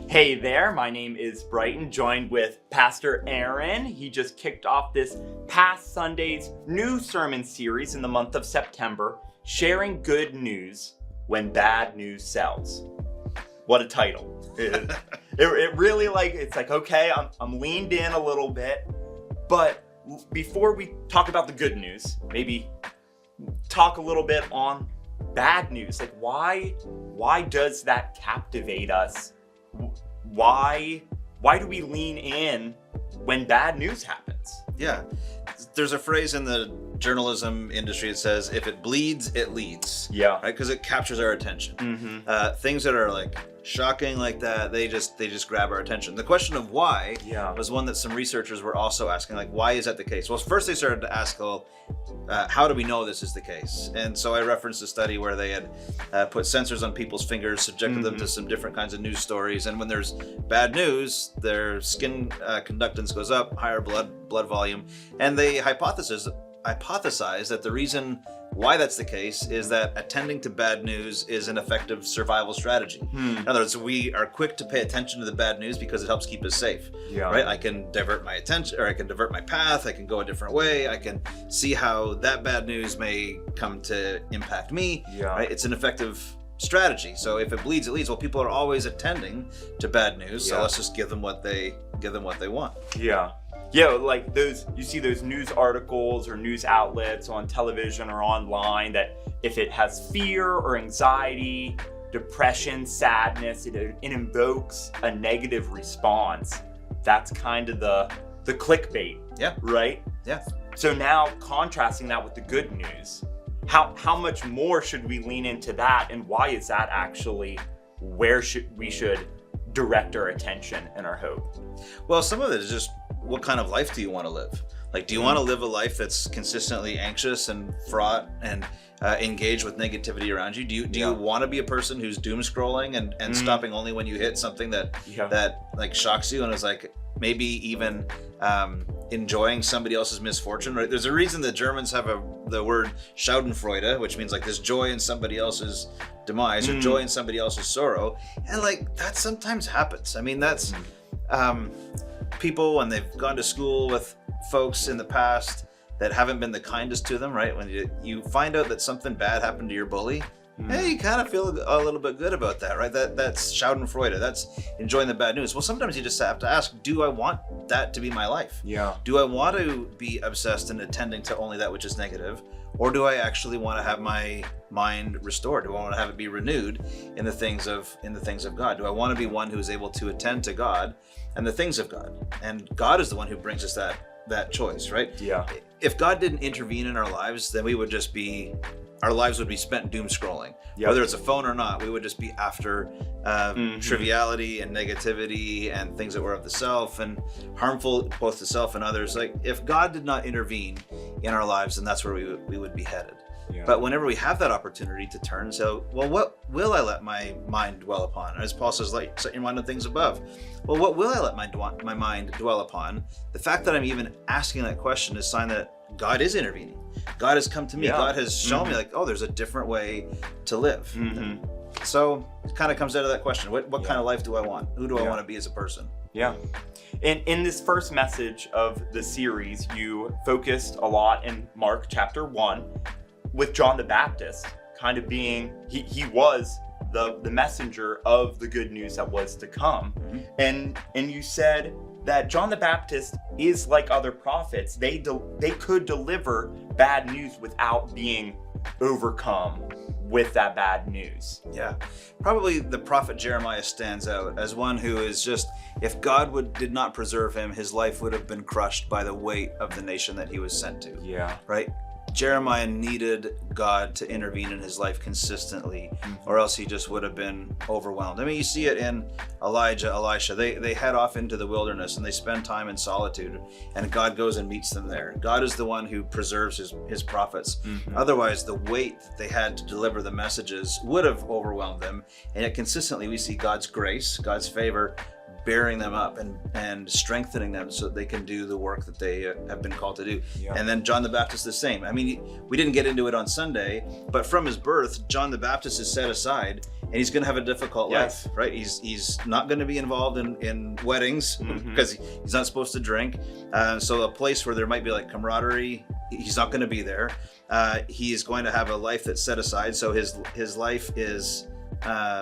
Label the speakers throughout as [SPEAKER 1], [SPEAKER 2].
[SPEAKER 1] Hey there, my name is Brighton, joined with Pastor Aaron. He just kicked off this past Sunday's new sermon series in the month of September, Sharing Good News When Bad News Sells. What a title. It really it's like, okay, I'm leaned in a little bit, but before we talk about the good news, maybe talk a little bit on bad news. Like why does that captivate us? Why do we lean in when bad news happens?
[SPEAKER 2] Yeah. There's a phrase in the journalism industry that says, if it bleeds, it leads.
[SPEAKER 1] Yeah.
[SPEAKER 2] Right? Because it captures our attention.
[SPEAKER 1] Mm-hmm.
[SPEAKER 2] Things that are like shocking like that, they just grab our attention. The question of why was one that some researchers were also asking, like, why is that the case? Well, first they started to ask, how do we know this is the case? And so I referenced a study where they had put sensors on people's fingers, subjected them to some different kinds of news stories, and when there's bad news, their skin conductance goes up, higher blood volume, and they hypothesized that the reason why that's the case is that attending to bad news is an effective survival strategy. In other words, we are quick to pay attention to the bad news because it helps keep us safe.
[SPEAKER 1] Yeah.
[SPEAKER 2] Right? I can divert my attention, or I can divert my path, I can go a different way, I can see how that bad news may come to impact me.
[SPEAKER 1] Yeah.
[SPEAKER 2] Right? It's an effective strategy. So if it bleeds, it leads. Well, people are always attending to bad news, so let's just give them what they want.
[SPEAKER 1] Yeah, like you see those news articles or news outlets on television or online that if it has fear or anxiety, depression, sadness, it invokes a negative response. That's kind of the clickbait.
[SPEAKER 2] Yeah.
[SPEAKER 1] Right?
[SPEAKER 2] Yeah.
[SPEAKER 1] So now contrasting that with the good news, how much more should we lean into that, and why is that actually where we should direct our attention and our hope?
[SPEAKER 2] Well, some of it is just, what kind of life do you want to live? Like, do you want to live a life that's consistently anxious and fraught and engaged with negativity around you? Do you want to be a person who's doom scrolling and stopping only when you hit something that like shocks you and is like maybe even enjoying somebody else's misfortune? Right? There's a reason the Germans have the word Schadenfreude, which means like this joy in somebody else's demise or joy in somebody else's sorrow, and like that sometimes happens. I mean, that's people when they've gone to school with folks in the past that haven't been the kindest to them, right? When you find out that something bad happened to your bully, hey, you kind of feel a little bit good about that, right? That's Schadenfreude. That's enjoying the bad news. Well, sometimes you just have to ask, do I want that to be my life?
[SPEAKER 1] Yeah.
[SPEAKER 2] Do I want to be obsessed and attending to only that which is negative? Or do I actually want to have my mind restored? Do I want to have it be renewed in the things of God? Do I want to be one who is able to attend to God and the things of God? And God is the one who brings us that choice, right?
[SPEAKER 1] Yeah.
[SPEAKER 2] If God didn't intervene in our lives, then our lives would be spent doom scrolling.
[SPEAKER 1] Yep.
[SPEAKER 2] Whether it's a phone or not, we would just be after triviality and negativity and things that were of the self and harmful both to self and others. Like, if God did not intervene in our lives, then that's where we would be headed.
[SPEAKER 1] Yeah.
[SPEAKER 2] But whenever we have that opportunity to turn, so, well, what will I let my mind dwell upon? As Paul says, like, set your mind on things above. Well, what will I let my mind dwell upon? The fact that I'm even asking that question is a sign that God is intervening. God has come to me.
[SPEAKER 1] Yeah.
[SPEAKER 2] God has shown me, like, oh, there's a different way to live. So it kind of comes down to that question. What kind of life do I want? Who do I want to be as a person?
[SPEAKER 1] Yeah. In this first message of the series, you focused a lot in Mark chapter 1 with John the Baptist kind of being, he was the messenger of the good news that was to come. And you said that John the Baptist is like other prophets. They could deliver bad news without being overcome with that bad news.
[SPEAKER 2] Yeah. Probably the prophet Jeremiah stands out as one who is just, if God did not preserve him, his life would have been crushed by the weight of the nation that he was sent to.
[SPEAKER 1] Yeah.
[SPEAKER 2] Right? Jeremiah needed God to intervene in his life consistently, or else he just would have been overwhelmed. I mean, you see it in Elijah, Elisha. They head off into the wilderness and they spend time in solitude, and God goes and meets them there. God is the one who preserves his prophets. Otherwise, the weight that they had to deliver the messages would have overwhelmed them. And yet consistently we see God's grace, God's favor, bearing them up and strengthening them so that they can do the work that they have been called to do. Yeah. And then John the Baptist the same. I mean, we didn't get into it on Sunday, but from his birth, John the Baptist is set aside and he's going to have a difficult
[SPEAKER 1] Yes.
[SPEAKER 2] life, right? He's not going to be involved in weddings because he's not supposed to drink. So a place where there might be like camaraderie, he's not going to be there. He is going to have a life that's set aside. So his life is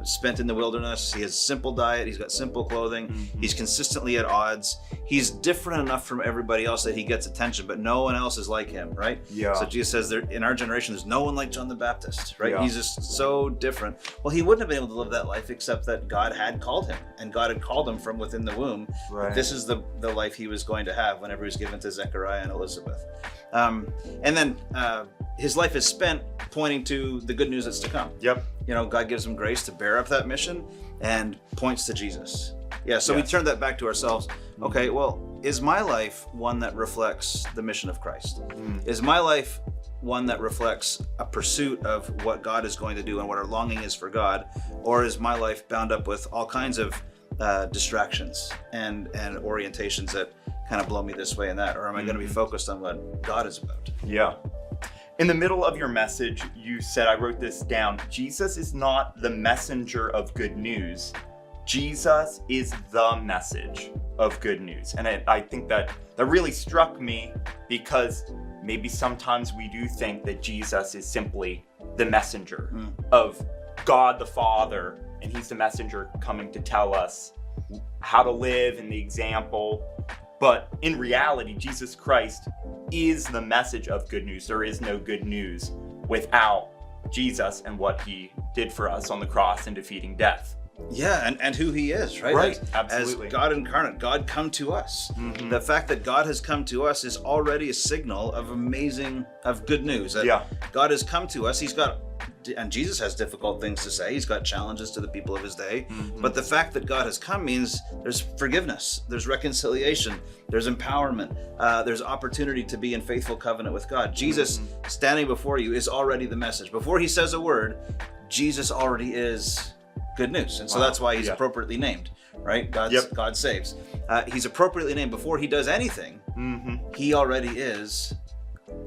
[SPEAKER 2] spent in the wilderness. He has simple diet. He's got simple clothing. He's consistently at odds. He's different enough from everybody else that he gets attention, but no one else is like him, right?
[SPEAKER 1] Yeah.
[SPEAKER 2] So Jesus says, in our generation, there's no one like John the Baptist, right?
[SPEAKER 1] Yeah.
[SPEAKER 2] He's just so different. Well, he wouldn't have been able to live that life except that God had called him, and God had called him from within the womb.
[SPEAKER 1] Right.
[SPEAKER 2] This is the life he was going to have whenever he was given to Zechariah and Elizabeth. And then his life is spent pointing to the good news that's to come.
[SPEAKER 1] Yep.
[SPEAKER 2] You know, God gives him grace to bear up that mission and points to Jesus. Yeah, so we
[SPEAKER 1] Yes.
[SPEAKER 2] turn that back to ourselves. Okay, well, is my life one that reflects the mission of Christ? Is my life one that reflects a pursuit of what God is going to do and what our longing is for God? Or is my life bound up with all kinds of distractions and orientations that kind of blow me this way and that? Or am I going to be focused on what God is about?
[SPEAKER 1] Yeah. In the middle of your message, you said, I wrote this down, Jesus is not the messenger of good news. Jesus is the message of good news. And I think that really struck me, because maybe sometimes we do think that Jesus is simply the messenger of God the Father, and he's the messenger coming to tell us how to live and the example. But in reality, Jesus Christ is the message of good news. There is no good news without Jesus and what he did for us on the cross in defeating death.
[SPEAKER 2] Yeah, and who he is, right?
[SPEAKER 1] Right,
[SPEAKER 2] As
[SPEAKER 1] absolutely.
[SPEAKER 2] God incarnate, God come to us. The fact that God has come to us is already a signal of good news. That
[SPEAKER 1] Yeah.
[SPEAKER 2] God has come to us. And Jesus has difficult things to say. He's got challenges to the people of his day. But the fact that God has come means there's forgiveness, there's reconciliation, there's empowerment, there's opportunity to be in faithful covenant with God. Jesus standing before you is already the message. Before he says a word, Jesus already is good news. And so that's why he's appropriately named, right? God saves. He's appropriately named before he does anything. He already is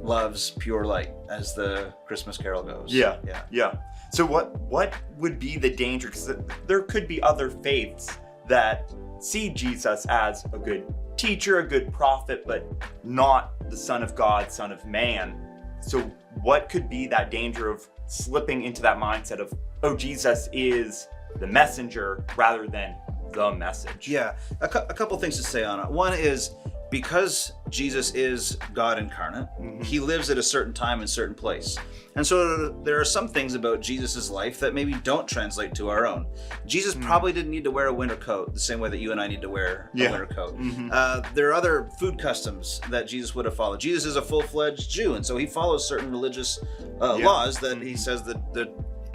[SPEAKER 2] love's pure light, as the Christmas carol goes.
[SPEAKER 1] Yeah. So what would be the danger? Because there could be other faiths that see Jesus as a good teacher, a good prophet, but not the Son of God, Son of Man. So what could be that danger of slipping into that mindset of, oh, Jesus is the messenger rather than the message?
[SPEAKER 2] Yeah, a couple things to say on it. One is, because Jesus is God incarnate, he lives at a certain time and certain place. And so there are some things about Jesus's life that maybe don't translate to our own. Jesus probably didn't need to wear a winter coat the same way that you and I need to wear a winter coat. There are other food customs that Jesus would have followed. Jesus is a full-fledged Jew, and so he follows certain religious laws that he says that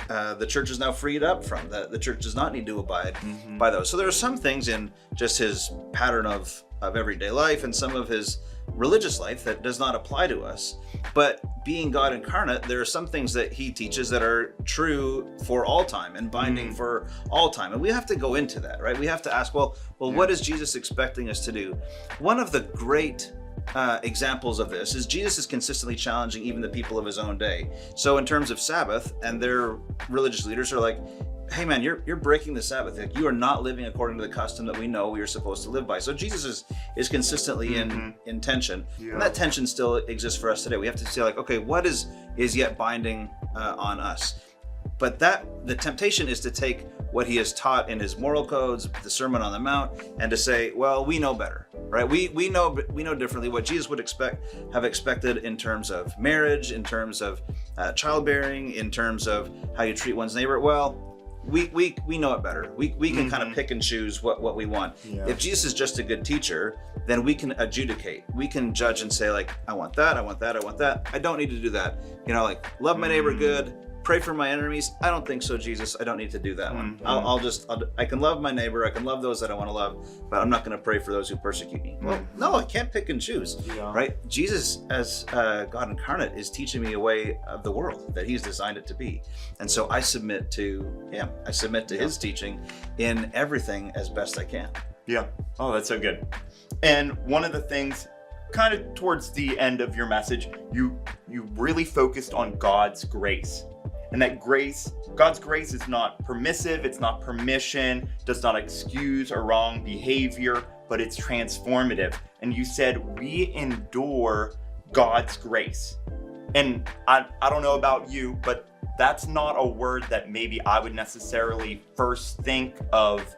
[SPEAKER 2] the church is now freed up from. The church does not need to abide by those. So there are some things in just his pattern of everyday life and some of his religious life that does not apply to us. But being God incarnate, there are some things that he teaches that are true for all time and binding for all time. And we have to go into that, right? We have to ask, well, what is Jesus expecting us to do? One of the great examples of this is Jesus is consistently challenging even the people of his own day. So in terms of Sabbath, and their religious leaders are like, hey man, you're breaking the Sabbath. Like, you are not living according to the custom that we know we are supposed to live by. So Jesus is consistently in tension. And that tension still exists for us today. We have to say, like, okay, what is yet binding on us? But the temptation is to take what he has taught in his moral codes, the Sermon on the Mount, and to say, well, we know better, right? We know differently what Jesus would have expected in terms of marriage, in terms of childbearing, in terms of how you treat one's neighbor. Well, we know it better. We can kind of pick and choose what we want.
[SPEAKER 1] Yeah.
[SPEAKER 2] If Jesus is just a good teacher, then we can adjudicate. We can judge and say, like, I want that, I want that, I want that. I don't need to do that. You know, like, love my neighbor good, pray for my enemies. I don't think so, Jesus. I don't need to do that one. I can love my neighbor. I can love those that I want to love, but I'm not going to pray for those who persecute me. Well, no, I can't pick and choose, right? Jesus, as God incarnate, is teaching me a way of the world that he's designed it to be. And so I submit to him. I submit to his teaching in everything as best I can.
[SPEAKER 1] Yeah. Oh, that's so good. And one of the things, kind of towards the end of your message, you really focused on God's grace. and that God's grace is not permissive, it's not permission, does not excuse or wrong behavior, but it's transformative. And you said we endure God's grace. And I don't know about you, but that's not a word that maybe I would necessarily first think of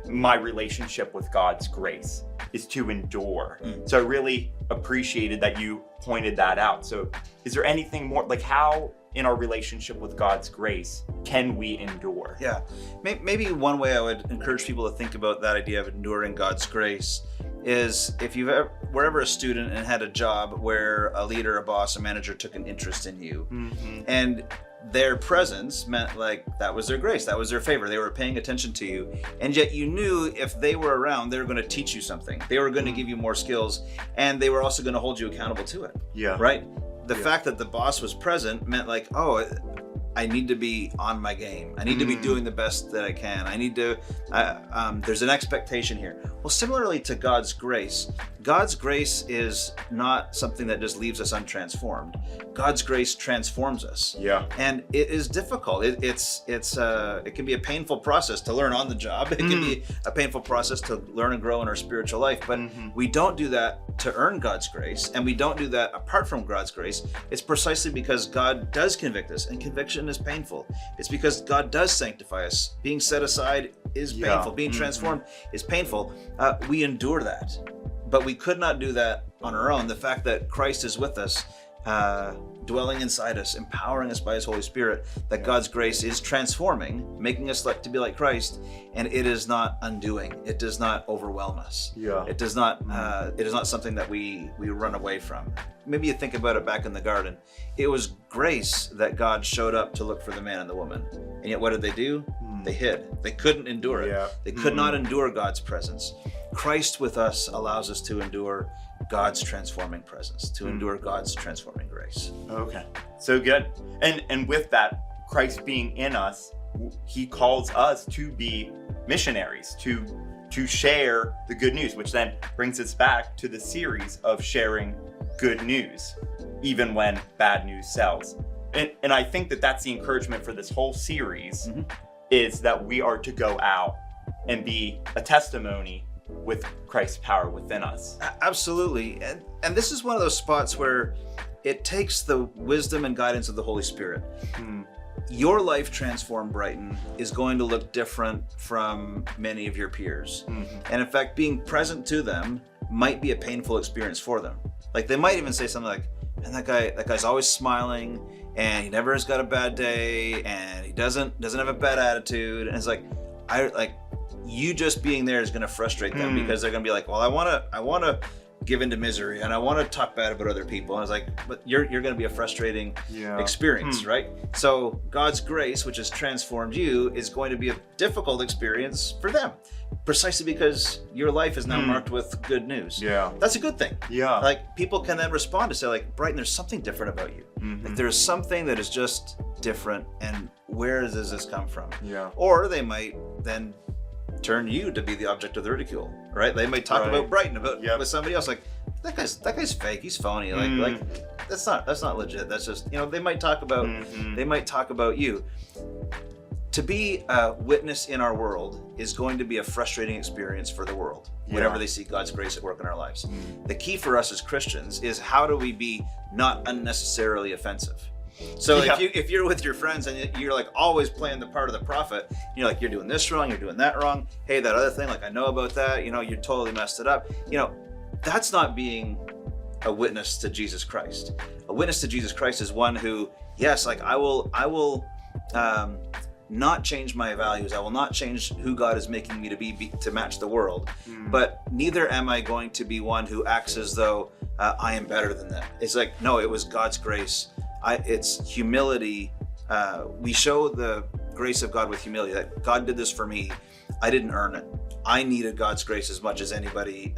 [SPEAKER 1] my relationship with God's grace is to endure. So I really appreciated that you pointed that out. So is there anything more, like how in our relationship with God's grace can we endure?
[SPEAKER 2] Yeah, maybe one way I would encourage people to think about that idea of enduring God's grace is if you've were ever a student and had a job where a leader, a boss, a manager took an interest in you, and their presence meant like that was their grace, that was their favor, they were paying attention to you, and yet you knew if they were around, they were going to teach you something, they were going to give you more skills, and they were also going to hold you accountable to it.
[SPEAKER 1] Yeah.
[SPEAKER 2] Right? The fact that the boss was present meant like, oh, I need to be on my game. I need to be doing the best that I can. I need to, there's an expectation here. Well, similarly to God's grace is not something that just leaves us untransformed. God's grace transforms us.
[SPEAKER 1] Yeah.
[SPEAKER 2] And it is difficult. It can be a painful process to learn on the job. It can be a painful process to learn and grow in our spiritual life. But we don't do that to earn God's grace, and we don't do that apart from God's grace. It's precisely because God does convict us, and conviction is painful. It's because God does sanctify us. Being set aside is painful. Being transformed is painful. We endure that, but we could not do that on our own. The fact that Christ is with us, dwelling inside us, empowering us by his Holy Spirit, that God's grace is transforming, making us to be like Christ, and it is not undoing. It does not overwhelm us.
[SPEAKER 1] Yeah.
[SPEAKER 2] It does not. It is not something that we run away from. Maybe you think about it back in the garden. It was grace that God showed up to look for the man and the woman, and yet what did they do? They hid. They couldn't endure it.
[SPEAKER 1] Yeah.
[SPEAKER 2] They could not endure God's presence. Christ with us allows us to endure God's transforming presence, to endure God's transforming grace.
[SPEAKER 1] Okay, so good. And with that, Christ being in us, he calls us to be missionaries, to share the good news, which then brings us back to the series of sharing good news, even when bad news sells. And I think that that's the encouragement for this whole series, is that we are to go out and be a testimony with Christ's power within us.
[SPEAKER 2] Absolutely. And this is one of those spots where it takes the wisdom and guidance of the Holy Spirit. Your life transformed, Brighton, is going to look different from many of your peers. And in fact, being present to them might be a painful experience for them. Like they might even say something like, man, that guy's always smiling, and he never has got a bad day, and he doesn't have a bad attitude. And it's like, you just being there is going to frustrate them, because they're going to be like, well, I want to give into misery, and I want to talk bad about other people. And it's like, but you're going to be a frustrating experience, right? So God's grace, which has transformed you, is going to be a difficult experience for them, precisely because your life is now marked with good news.
[SPEAKER 1] Yeah.
[SPEAKER 2] That's a good thing.
[SPEAKER 1] Yeah.
[SPEAKER 2] Like people can then respond to say like, Brighton, there's something different about you. Like there's something that is just different, and where does this come from?
[SPEAKER 1] Yeah.
[SPEAKER 2] Or they might then turn you to be the object of the ridicule, right? They might talk about Brighton with somebody else, like that guy's fake, he's phony, like that's not legit. That's just, they might talk about you. To be a witness in our world is going to be a frustrating experience for the world whenever they see God's grace at work in our lives. The key for us as Christians is how do we be not unnecessarily offensive? So if you're with your friends and you're like always playing the part of the prophet, you're like, you're doing this wrong, you're doing that wrong. Hey, that other thing, like I know about that, you totally messed it up. That's not being a witness to Jesus Christ. A witness to Jesus Christ is one who, yes, like I will not change my values. I will not change who God is making me to be to match the world. But neither am I going to be one who acts as though I am better than them. It's like, no, it was God's grace. It's humility. We show the grace of God with humility, that God did this for me. I didn't earn it. I needed God's grace as much as anybody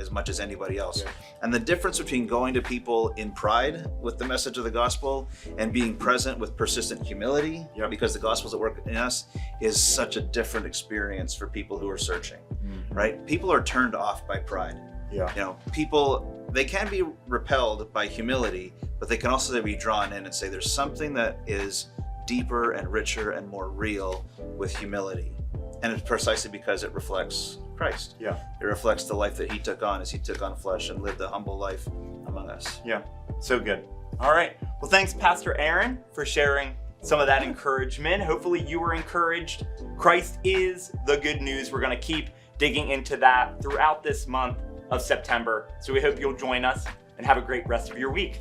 [SPEAKER 2] else. Yeah. And the difference between going to people in pride with the message of the gospel and being present with persistent humility, because the gospel's at work in us, is such a different experience for people who are searching, right? People are turned off by pride. People, they can be repelled by humility, but they can also be drawn in and say, there's something that is deeper and richer and more real with humility. And it's precisely because it reflects Christ.
[SPEAKER 1] Yeah.
[SPEAKER 2] It reflects the life that he took on as he took on flesh and lived a humble life among us.
[SPEAKER 1] Yeah. So good. All right. Well, thanks, Pastor Aaron, for sharing some of that encouragement. Hopefully you were encouraged. Christ is the good news. We're going to keep digging into that throughout this month of September. So we hope you'll join us and have a great rest of your week.